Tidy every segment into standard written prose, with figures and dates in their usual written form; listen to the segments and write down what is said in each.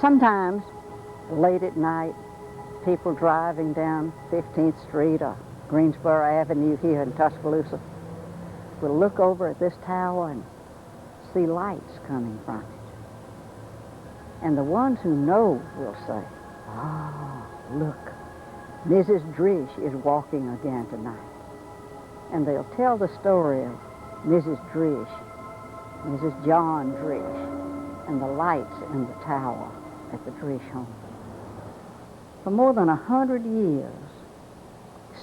Sometimes, late at night, people driving down 15th Street or Greensboro Avenue here in Tuscaloosa will look over at this tower and see lights coming from it. And the ones who know will say, "Oh, look, Mrs. Drish is walking again tonight." And they'll tell the story of Mrs. Drish, Mrs. John Drish, and the lights in the tower at the Drish home. For more than 100 years,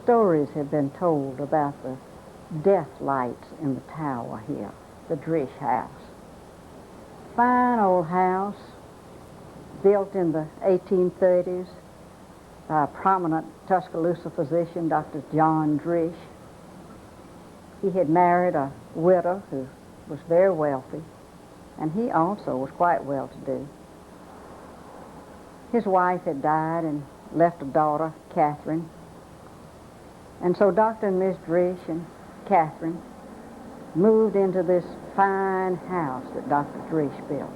stories have been told about the death lights in the tower here, the Drish house. Fine old house, built in the 1830s by a prominent Tuscaloosa physician, Dr. John Drish. He had married a widow who was very wealthy, and he also was quite well-to-do. His wife had died and left a daughter, Catherine. And so Dr. and Miss Drish and Catherine moved into this fine house that Dr. Drish built.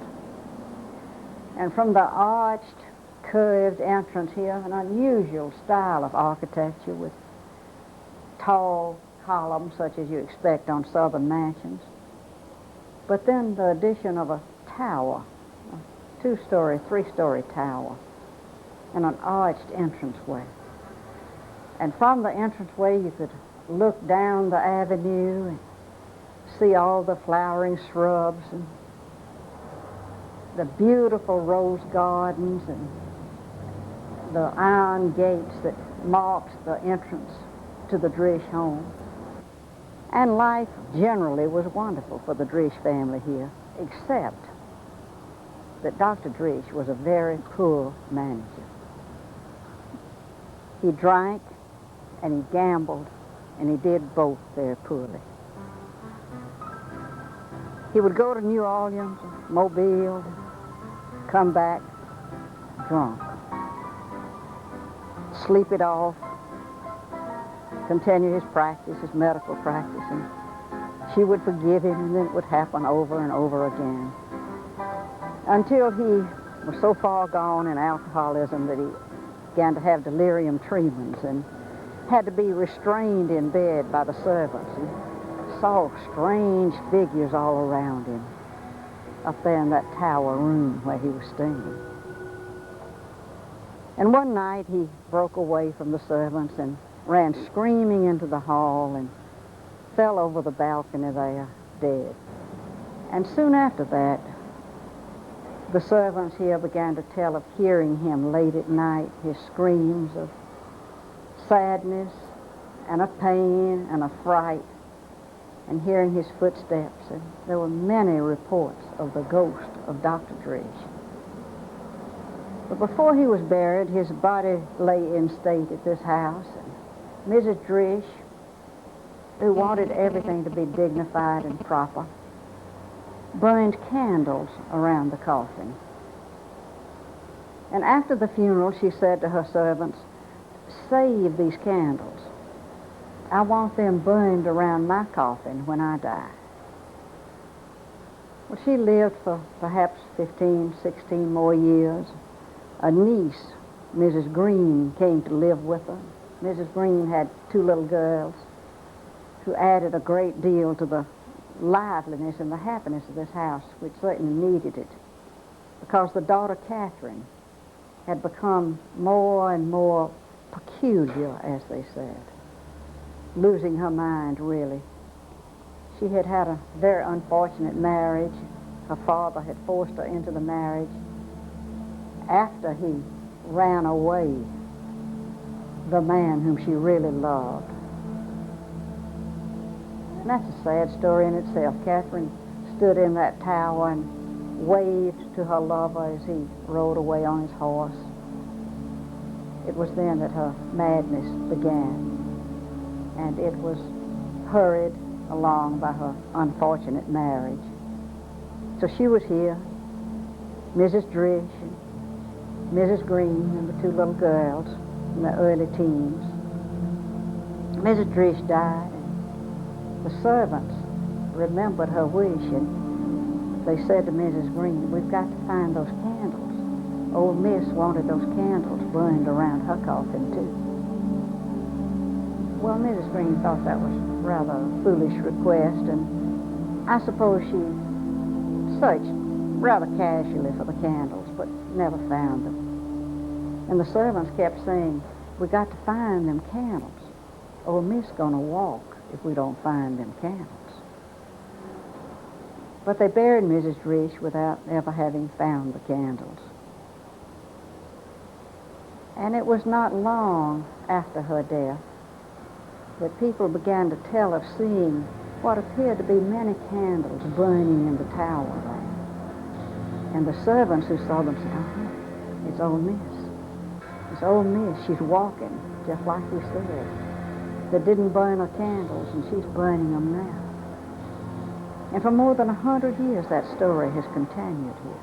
And from the arched, curved entrance here, an unusual style of architecture with tall columns such as you expect on southern mansions. But then the addition of a tower, a 2-story, 3-story tower, and an arched entranceway. And from the entranceway you could look down the avenue and see all the flowering shrubs and the beautiful rose gardens and the iron gates that marked the entrance to the Drish home. And life generally was wonderful for the Drish family here, except that Dr. Drish was a very poor manager. He drank and he gambled, and he did both very poorly. He would go to New Orleans, Mobile, come back drunk, sleep it off, continue his practice, his medical practice, and she would forgive him, and then it would happen over and over again, until he was so far gone in alcoholism that he began to have delirium tremens and had to be restrained in bed by the servants, and saw strange figures all around him up there in that tower room where he was staying. And one night he broke away from the servants and ran screaming into the hall and fell over the balcony there, dead. And soon after that, the servants here began to tell of hearing him late at night, his screams of sadness and of pain and of fright, and hearing his footsteps. And there were many reports of the ghost of Dr. Drish. But before he was buried, his body lay in state at this house. And Mrs. Drish, who wanted everything to be dignified and proper, burned candles around the coffin. And after the funeral, she said to her servants, "Save these candles. I want them burned around my coffin when I die." Well, she lived for perhaps 15, 16 more years. A niece, Mrs. Green, came to live with her. Mrs. Green had 2 little girls who added a great deal to the liveliness and the happiness of this house, which certainly needed it, because the daughter, Catherine, had become more and more peculiar, as they said, losing her mind, really. She had had a very unfortunate marriage. Her father had forced her into the marriage after he ran away the man whom she really loved. And that's a sad story in itself. Catherine stood in that tower and waved to her lover as he rode away on his horse. It was then that her madness began, and it was hurried along by her unfortunate marriage. So she was here, Mrs. Drish, and Mrs. Green, and the 2 little girls in their early teens. Mrs. Drish died, and the servants remembered her wish, and they said to Mrs. Green, "We've got to find those candles. old Miss wanted those candles burned around her coffin, too. Well, Mrs. Green thought that was rather a foolish request, and I suppose she searched rather casually for the candles, but never found them. And the servants kept saying, "We got to find them candles. Old Miss gonna walk if we don't find them candles." But they buried Mrs. Drish without ever having found the candles. And it was not long after her death that people began to tell of seeing what appeared to be many candles burning in the tower there. And the servants who saw them said, "Oh, it's old Miss. It's old Miss. She's walking, just like we said. They didn't burn her candles, and she's burning them now." And for more than 100 years, that story has continued here.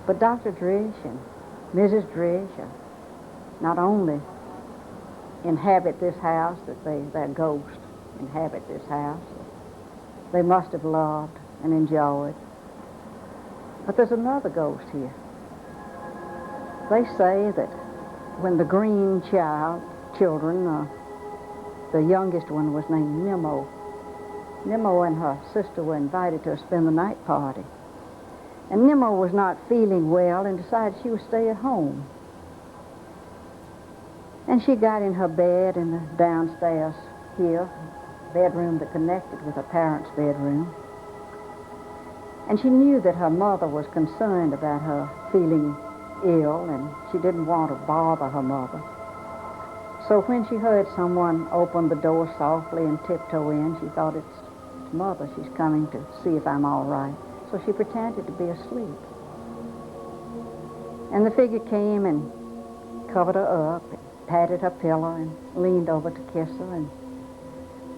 But Dr. Drish and Mrs. Drish not only inhabit this house, that ghost inhabit this house, they must have loved and enjoyed. But there's another ghost here. They say that when the Green children, the youngest one was named Nimmo. Nimmo and her sister were invited to a spend-the-night party. And Nimmo was not feeling well and decided she would stay at home. And she got in her bed in the downstairs here, bedroom that connected with her parents' bedroom. And she knew that her mother was concerned about her feeling ill, and she didn't want to bother her mother. So when she heard someone open the door softly and tiptoe in, she thought, it's Mother. She's coming to see if I'm all right. So she pretended to be asleep. And the figure came and covered her up, and patted her pillow, and leaned over to kiss her, and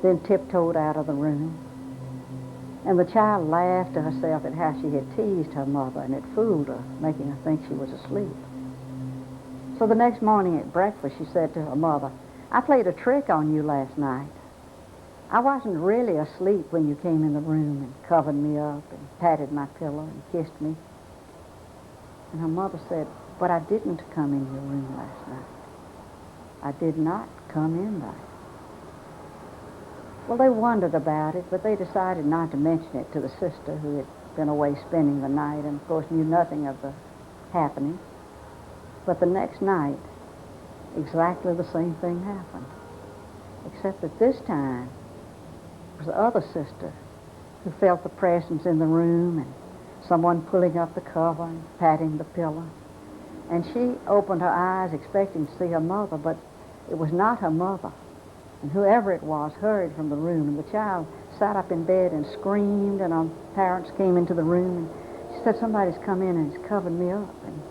then tiptoed out of the room. And the child laughed to herself at how she had teased her mother, and it fooled her, making her think she was asleep. So the next morning at breakfast, she said to her mother, "I played a trick on you last night. I wasn't really asleep when you came in the room and covered me up and patted my pillow and kissed me." And her mother said, "But I didn't come in your room last night. I did not come in there." Well, they wondered about it, but they decided not to mention it to the sister who had been away spending the night and, of course, knew nothing of the happening. But the next night, exactly the same thing happened, except that this time it was the other sister who felt the presence in the room and someone pulling up the cover and patting the pillow. And she opened her eyes expecting to see her mother, but it was not her mother. And whoever it was hurried from the room, and the child sat up in bed and screamed, and her parents came into the room, and she said, "Somebody's come in and has covered me up." And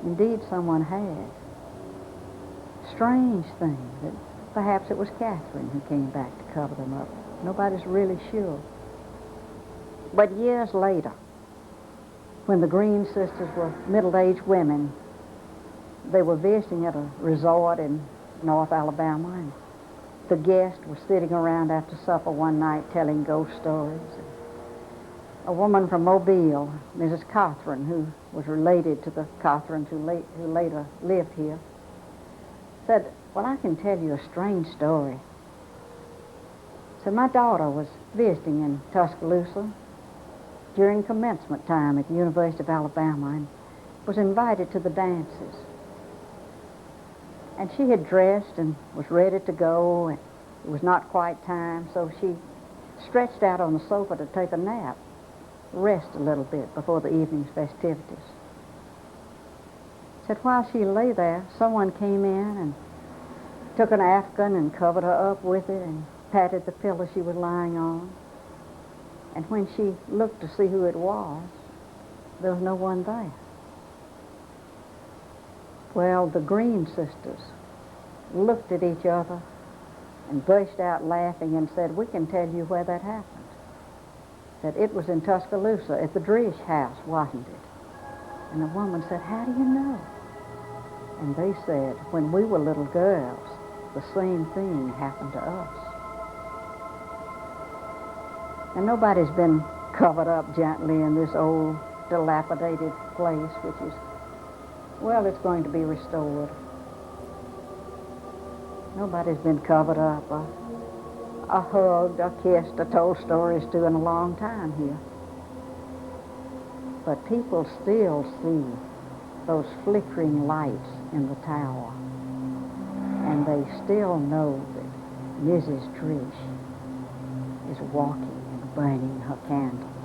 indeed someone had. Strange thing that perhaps it was Catherine who came back to cover them up. Nobody's really sure. But years later, when the Green sisters were middle-aged women, they were visiting at a resort in North Alabama, and the guests were sitting around after supper one night telling ghost stories. A woman from Mobile, Mrs. Cothran, who was related to the Cothrans who later lived here, said, "Well, I can tell you a strange story." So my daughter was visiting in Tuscaloosa during commencement time at the University of Alabama and was invited to the dances. And she had dressed and was ready to go, and it was not quite time, so she stretched out on the sofa to take a nap, rest a little bit before the evening's festivities. Said while she lay there, someone came in and took an Afghan and covered her up with it and patted the pillow she was lying on. And when she looked to see who it was, there was no one there. Well, the Green sisters looked at each other and burst out laughing and said, "We can tell you where that happened. That it was in Tuscaloosa at the Drish house, wasn't it?" And the woman said, "How do you know?" And they said, "When we were little girls, the same thing happened to us." And nobody's been covered up gently in this old dilapidated place, which is, well, it's going to be restored. Nobody's been covered up, or hugged, or kissed, or told stories to in a long time here. But people still see those flickering lights in the tower, and they still know that Mrs. Trish is walking and burning her candle.